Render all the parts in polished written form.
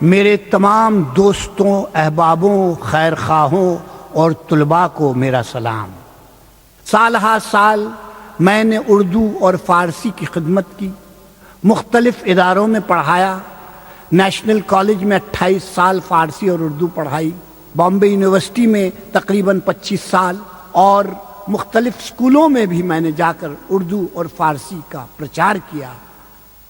میرے تمام دوستوں، احبابوں، خیر خواہوں اور طلباء کو میرا سلام۔ سال ہا سال میں نے اردو اور فارسی کی خدمت کی، مختلف اداروں میں پڑھایا۔ نیشنل کالج میں 28 سال فارسی اور اردو پڑھائی، بامبے یونیورسٹی میں تقریباً 25 سال، اور مختلف اسکولوں میں بھی میں نے جا کر اردو اور فارسی کا پرچار کیا۔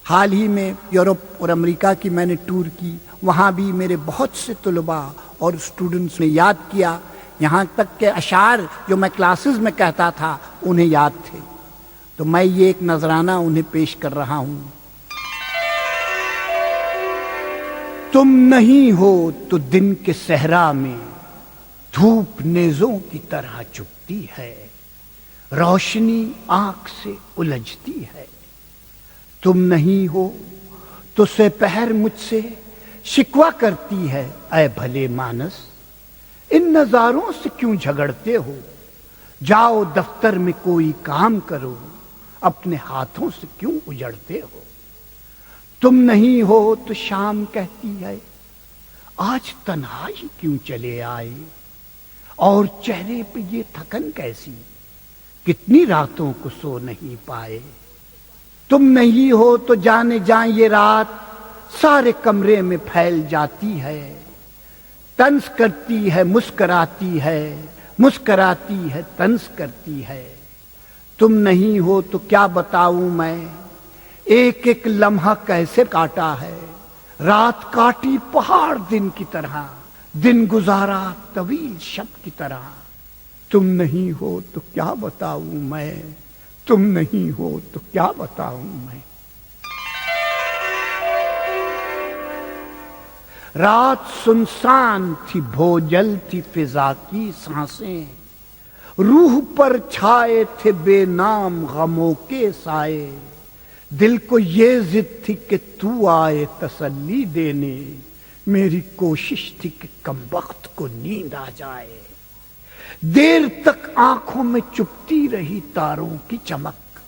حال ہی میں یورپ اور امریکہ کی میں نے ٹور کی، وہاں بھی میرے بہت سے طلباء اور اسٹوڈنٹس نے یاد کیا، یہاں تک کہ اشعار جو میں کلاسز میں کہتا تھا انہیں یاد تھے۔ تو میں یہ ایک نذرانہ انہیں پیش کر رہا ہوں۔ تم نہیں ہو تو دن کے صحرا میں دھوپ نیزوں کی طرح چبھتی ہے، روشنی آنکھ سے الجھتی ہے۔ تم نہیں ہو تو سپہر مجھ سے شکوہ کرتی ہے، اے بھلے مانس ان نظاروں سے کیوں جھگڑتے ہو؟ جاؤ دفتر میں کوئی کام کرو، اپنے ہاتھوں سے کیوں اجڑتے ہو؟ تم نہیں ہو تو شام کہتی ہے، آج تنہائی کیوں چلے آئے؟ اور چہرے پہ یہ تھکن کیسی، کتنی راتوں کو سو نہیں پائے؟ تم نہیں ہو تو جانے جائیں یہ رات سارے کمرے میں پھیل جاتی ہے، طنز کرتی ہے مسکراتی ہے، مسکراتی ہے طنز کرتی ہے۔ تم نہیں ہو تو کیا بتاؤں میں ایک ایک لمحہ کیسے کاٹا ہے، رات کاٹی پہاڑ دن کی طرح، دن گزارا طویل شب کی طرح۔ تم نہیں ہو تو کیا بتاؤں میں، تم نہیں ہو تو کیا بتاؤں میں۔ رات سنسان تھی، بھوجل تھی فضا کی سانسیں، روح پر چھائے تھے بے نام غموں کے سائے۔ دل کو یہ ضد تھی کہ تو آئے تسلی دینے، میری کوشش تھی کہ کمبخت کو نیند آ جائے۔ دیر تک آنکھوں میں چپتی رہی تاروں کی چمک،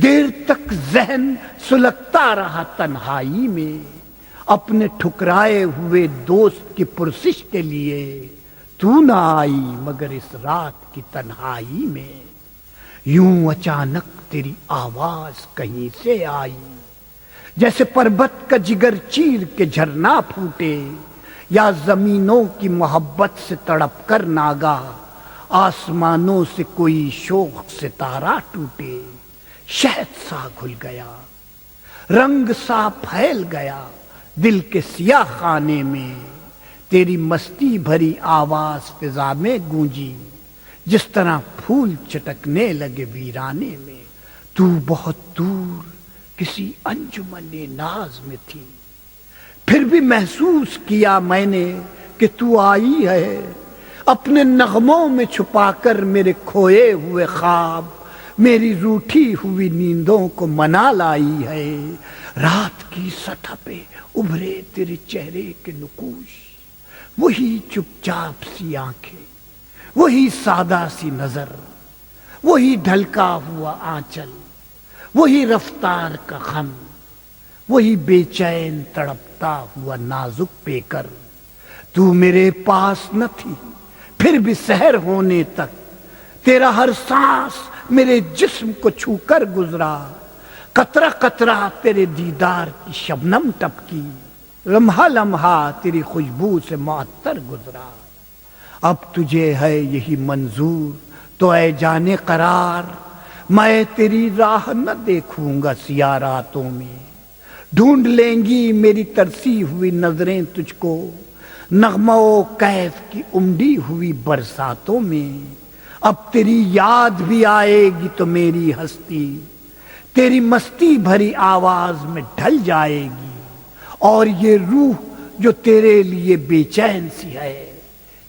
دیر تک ذہن سلگتا رہا تنہائی میں، اپنے ٹھکرائے ہوئے دوست کی پرسش کے لیے تو نہ آئی مگر اس رات کی تنہائی میں۔ یوں اچانک تیری آواز کہیں سے آئی، جیسے پربت کا جگر چیر کے جھرنا پھوٹے، یا زمینوں کی محبت سے تڑپ کر ناگاہ آسمانوں سے کوئی شوق ستارہ ٹوٹے۔ شہد سا گھل گیا، رنگ سا پھیل گیا دل کے سیاہ خانے میں، تیری مستی بھری آواز فضا میں گونجی، جس طرح پھول چٹکنے لگے ویرانے میں۔ تو بہت دور کسی انجمن ناز میں تھی، پھر بھی محسوس کیا میں نے کہ تو آئی ہے، اپنے نغموں میں چھپا کر میرے کھوئے ہوئے خواب، میری روٹھی ہوئی نیندوں کو منا لائی ہے۔ رات کی سطح پہ ابھرے تیرے چہرے کے نقوش، وہی چپ چاپ سی آنکھیں، وہی سادہ سی نظر، وہی ڈھلکا ہوا آنچل، وہی رفتار کا خم، وہی بے چین تڑپتا ہوا نازک پیکر۔ تو میرے پاس نہ تھی پھر بھی سحر ہونے تک، تیرا ہر سانس میرے جسم کو چھو کر گزرا، قطرہ قطرہ تیرے دیدار کی شبنم ٹپکی، لمحہ لمحہ تیری خوشبو سے معطر گزرا۔ اب تجھے ہے یہی منظور تو اے جانے قرار، میں تیری راہ نہ دیکھوں گا سیاہ راتوں میں، ڈھونڈ لیں گی میری ترسی ہوئی نظریں تجھ کو نغمہ و کیف کی امڈی ہوئی برساتوں میں۔ اب تیری یاد بھی آئے گی تو میری ہستی تیری مستی بھری آواز میں ڈھل جائے گی، اور یہ روح جو تیرے لیے بے چین سی ہے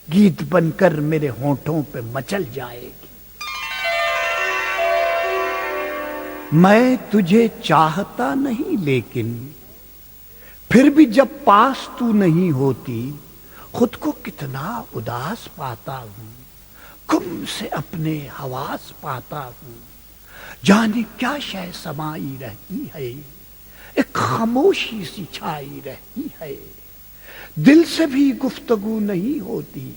گیت بن کر میرے ہونٹوں پہ مچل جائے گی۔ میں تجھے چاہتا نہیں لیکن پھر بھی جب پاس تو نہیں ہوتی، خود کو کتنا اداس پاتا ہوں، گم سے اپنے حواس پاتا ہوں۔ جانے کیا شے سمائی رہتی ہے، ایک خاموشی سی چھائی رہتی ہے، دل سے بھی گفتگو نہیں ہوتی،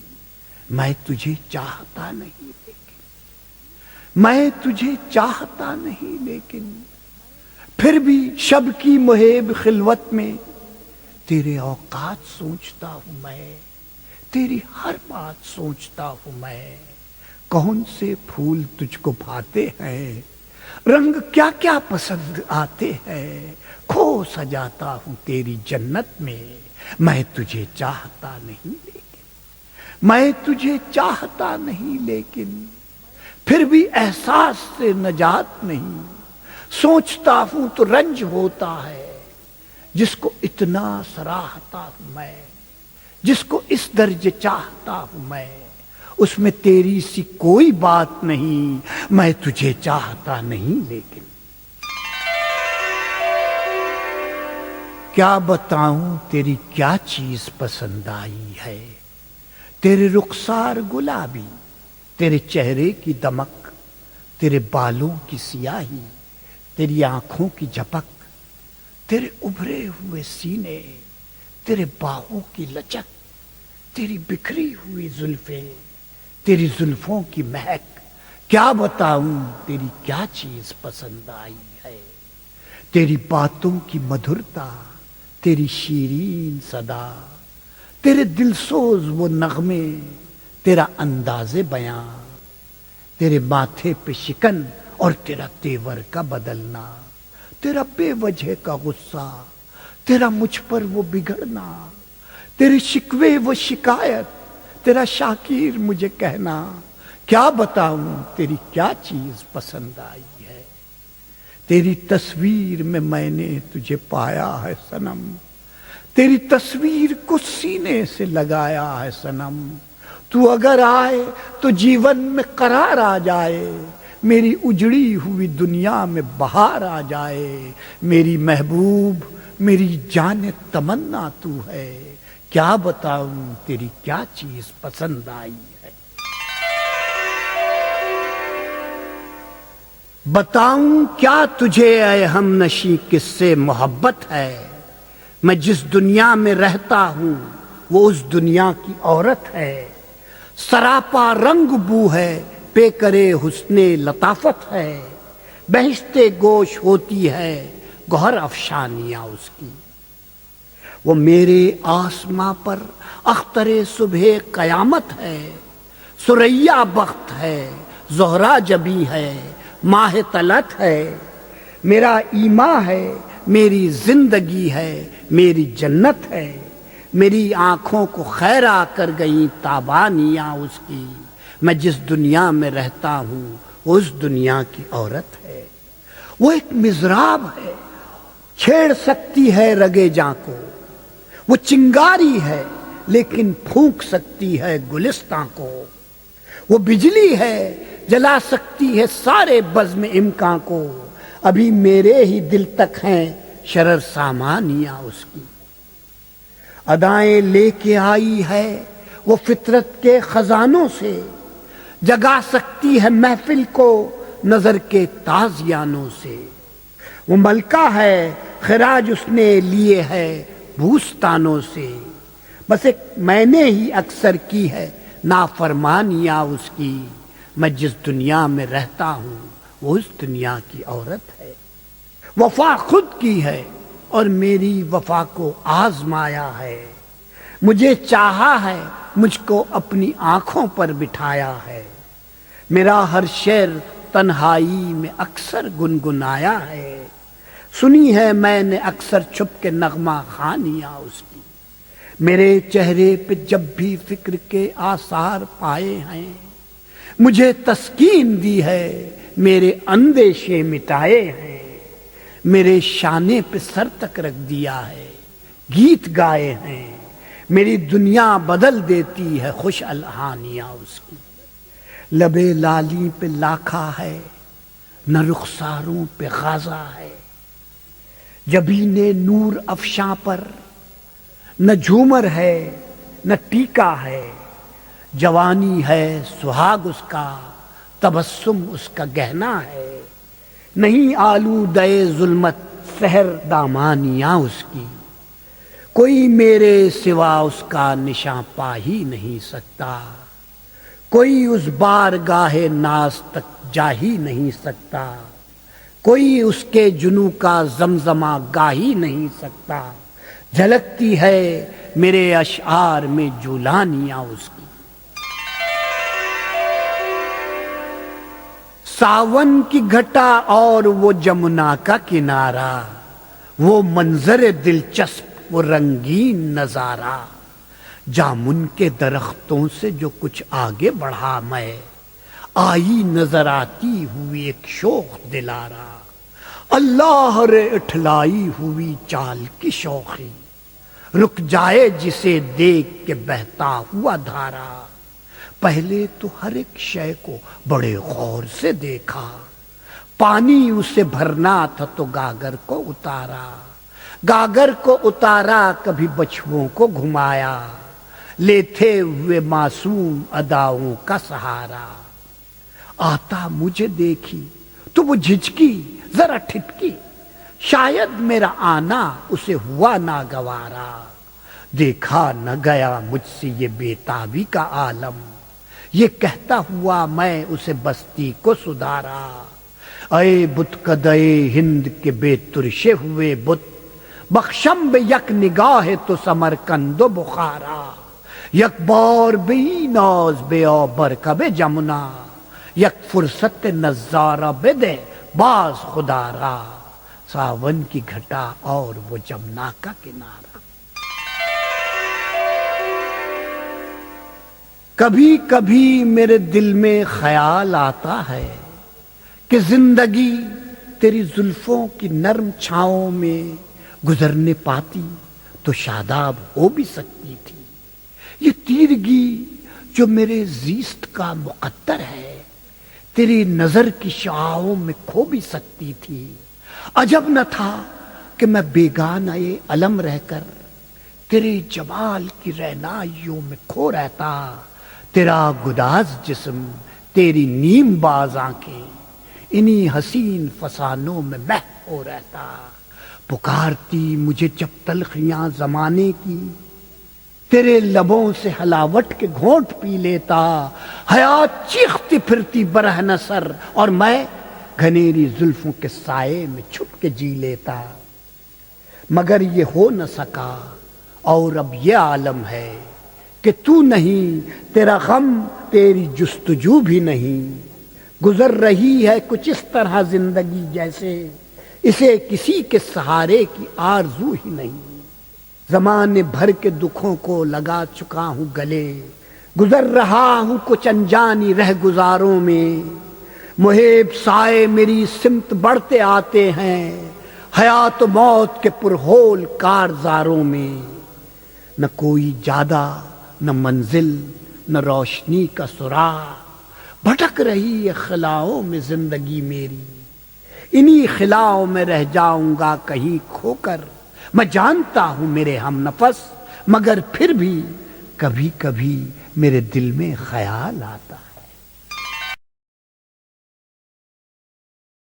میں تجھے چاہتا نہیں لیکن، میں تجھے چاہتا نہیں لیکن، پھر بھی شب کی محیب خلوت میں تیرے اوقات سوچتا ہوں میں، تیری ہر بات سوچتا ہوں میں، کون سے پھول تجھ کو بھاتے ہیں، رنگ کیا کیا پسند آتے ہیں، کھو سجاتا ہوں تیری جنت میں تجھے چاہتا نہیں لیکن، میں تجھے چاہتا نہیں لیکن، پھر بھی احساس سے نجات نہیں، سوچتا ہوں تو رنج ہوتا ہے، جس کو اتنا سراہتا ہوں میں، جس کو اس درجے چاہتا ہوں میں، اس میں تیری سی کوئی بات نہیں، میں تجھے چاہتا نہیں لیکن۔ کیا بتاؤں تیری کیا چیز پسند آئی ہے، تیرے رخسار گلابی، تیرے چہرے کی دمک، تیرے بالوں کی سیاہی، تیری آنکھوں کی جھپک، تیرے ابھرے ہوئے سینے، تیرے باہوں کی لچک، تیری بکھری ہوئی زلفیں، تیری زلفوں کی مہک، کیا بتاؤں تیری کیا چیز پسند آئی ہے، تیری باتوں کی مدھرتا، تیری شیرین صدا، تیرے دلسوز وہ نغمے، تیرا انداز بیاں، تیرے ماتھے پہ شکن اور تیرا تیور کا بدلنا، تیرا بے وجہ کا غصہ، تیرا مجھ پر وہ بگڑنا، تیرے شکوے وہ شکایت، تیرا شاکر مجھے کہنا، کیا بتاؤں تیری کیا چیز پسند آئی ہے، تیری تصویر میں نے تجھے پایا ہے صنم، تیری تصویر کو سینے سے لگایا ہے صنم، تو اگر آئے تو جیون میں قرار آ جائے، میری اجڑی ہوئی دنیا میں بہار آ جائے، میری محبوب میری جان تمنا تو ہے، کیا بتاؤں تیری کیا چیز پسند آئی ہے۔ بتاؤں کیا تجھے اے ہم نشیں کس سے محبت ہے، میں جس دنیا میں رہتا ہوں وہ اس دنیا کی عورت ہے، سراپا رنگ بو ہے، پے کرے حسن لطافت ہے، بہشتے گوش ہوتی ہے گوہر افشانیاں اس کی، وہ میرے آسماں پر اختر صبح قیامت ہے، ثریا بخت ہے، زہرا جبی ہے، ماہ طلعت ہے، میرا ایمان ہے، میری زندگی ہے، میری جنت ہے، میری آنکھوں کو خیر آ کر گئیں تابانیاں اس کی، میں جس دنیا میں رہتا ہوں اس دنیا کی عورت ہے، وہ ایک مضراب ہے، چھیڑ سکتی ہے رگے جاں کو، وہ چنگاری ہے لیکن پھونک سکتی ہے گلستاں کو، وہ بجلی ہے جلا سکتی ہے سارے بزم امکان کو، ابھی میرے ہی دل تک ہیں شرر سامانیاں اس کی، ادائیں لے کے آئی ہے وہ فطرت کے خزانوں سے، جگا سکتی ہے محفل کو نظر کے تازیانوں سے، وہ ملکہ ہے خراج اس نے لیے ہے بوستانوں سے، بس ایک میں نے ہی اکثر کی ہے نافرمانیاں اس کی، میں جس دنیا میں رہتا ہوں وہ اس دنیا کی عورت ہے، وفا خود کی ہے اور میری وفا کو آزمایا ہے، مجھے چاہا ہے مجھ کو اپنی آنکھوں پر بٹھایا ہے، میرا ہر شعر تنہائی میں اکثر گنگنایا ہے، سنی ہے میں نے اکثر چھپ کے نغمہ خوانیاں اس کی، میرے چہرے پہ جب بھی فکر کے آثار پائے ہیں، مجھے تسکین دی ہے، میرے اندیشے مٹائے ہیں، میرے شانے پہ سر تک رکھ دیا ہے، گیت گائے ہیں، میری دنیا بدل دیتی ہے خوش الحانیاں اس کی، لبے لالی پہ لاکھا ہے نہ رخساروں پہ غازہ ہے، جبین نور افشاں پر نہ جھومر ہے نہ ٹیکا ہے، جوانی ہے سہاگ اس کا، تبسم اس کا گہنا ہے، نہیں آلودہ ظلمت سحر دامانیاں اس کی، کوئی میرے سوا اس کا نشاں پا ہی نہیں سکتا، کوئی اس بارگاہ ناز تک جا ہی نہیں سکتا، کوئی اس کے جنوں کا زمزمہ گا ہی نہیں سکتا، جھلکتی ہے میرے اشعار میں جولانیاں اس کی۔ ساون کی گھٹا اور وہ جمنا کا کنارہ، وہ منظر دلچسپ، وہ رنگین نظارہ، جامن کے درختوں سے جو کچھ آگے بڑھا میں، آئی نظر آتی ہوئی ایک شوخ دلارا، اللہ رے اٹھلائی ہوئی چال کی شوخی، رک جائے جسے دیکھ کے بہتا ہوا دھارا، پہلے تو ہر ایک شے کو بڑے غور سے دیکھا، پانی اسے بھرنا تھا تو گاگر کو اتارا، گاگر کو اتارا کبھی بچھووں کو گھمایا، لیتے ہوئے معصوم اداؤں کا سہارا، آتا مجھے دیکھی تو وہ جھجکی ذرا ٹھٹکی، شاید میرا آنا اسے ہوا ناگوارا، دیکھا نہ گیا مجھ سے یہ بے تابی کا عالم، یہ کہتا ہوا میں اسے بستی کو سدھارا، اے بت کدے ہند کے بے ترشے ہوئے بت، بخشم بے یک نگاہ تو سمرقند و بخارا، یک بار بی ناز بے آبر کا بے جمنا، یک فرصت نظارہ بے دے باز خدا را، ساون کی گھٹا اور وہ جمنا کا کنارہ۔ کبھی کبھی میرے دل میں خیال آتا ہے کہ زندگی تیری زلفوں کی نرم چھاؤں میں گزرنے پاتی تو شاداب ہو بھی سکتی تھی، یہ تیرگی جو میرے زیست کا مقدر ہے تیری نظر کی شعاعوں میں کھو بھی سکتی تھی، عجب نہ تھا کہ میں بیگانہ علم رہ کر تیرے جمال کی رعنائیوں میں کھو رہتا، تیرا گداز جسم، تیری نیم باز آنکھیں، انہی حسین فسانوں میں محو ہو رہتا، پکارتی مجھے جب تلخیاں زمانے کی، تیرے لبوں سے حلاوت کے گھونٹ پی لیتا، حیات چیختی پھرتی برہنہ سر اور میں گھنیری زلفوں کے سائے میں چھپ کے جی لیتا، مگر یہ ہو نہ سکا، اور اب یہ عالم ہے کہ تو نہیں، تیرا غم، تیری جستجو بھی نہیں، گزر رہی ہے کچھ اس طرح زندگی جیسے اسے کسی کے سہارے کی آرزو ہی نہیں، زمانے بھر کے دکھوں کو لگا چکا ہوں گلے، گزر رہا ہوں کچھ انجانی رہ گزاروں میں، محب سائے میری سمت بڑھتے آتے ہیں، حیات و موت کے پرہول کارزاروں میں، نہ کوئی جادہ، نہ منزل، نہ روشنی کا سراغ، بھٹک رہی ہے خلاؤں میں زندگی میری، انہی خلاؤں میں رہ جاؤں گا کہیں کھو کر، میں جانتا ہوں میرے ہم نفس، مگر پھر بھی کبھی کبھی میرے دل میں خیال آتا ہے۔